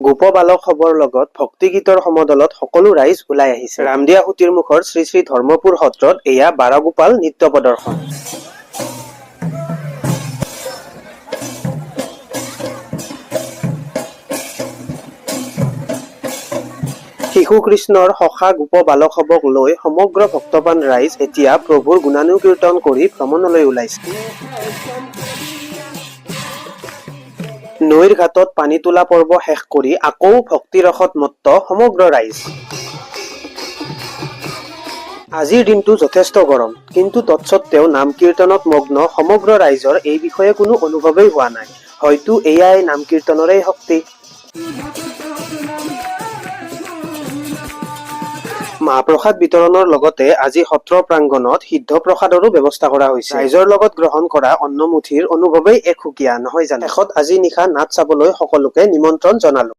গোপ বালক সবৰ লগত ভক্তি গীতৰ সমদলত সকলো ৰাইজ ওলাই আহিছে। ৰামদিয়া সুতিৰ মুখৰ শ্ৰী শ্ৰী ধৰ্মপুৰ সত্ৰত এয়া বাৰগোপাল নৃত্য প্ৰদৰ্শন। শিশু কৃষ্ণৰ সখা গোপ বালকসৱক লৈ সমগ্ৰ ভক্তপ্ৰাণ ৰাইজ এতিয়া প্ৰভুৰ গুণানুকীৰ্তন কৰি ভ্ৰমণলৈ ওলাইছে। নৈৰ ঘাটত পানী তোলা পৰ্ব শেষ কৰি আকৌ ভক্তিৰসত মত্ত সমগ্ৰ ৰাইজ। আজিৰ দিনটো যথেষ্ট গৰম, কিন্তু তৎসত্ত্বেও নাম কীৰ্তনত মগ্ন সমগ্ৰ ৰাইজৰ এই বিষয়ে কোনো অনুভৱেই হোৱা নাই। হয়তো এয়াই নাম কীৰ্তনৰেই শক্তি। মাহপ্ৰসাদ বিতৰণৰ লগতে আজি সত্ৰ প্ৰাংগণত সিদ্ধ প্ৰসাদৰো ব্যৱস্থা কৰা হৈছে। ৰাইজৰ লগত গ্ৰহণ কৰা অন্নমুঠিৰ অনুভৱেই এক সুকীয়া, নহয় জানো? শেষত আজি নিশা নাট চাবলৈ সকলোকে নিমন্ত্ৰণ জনালো।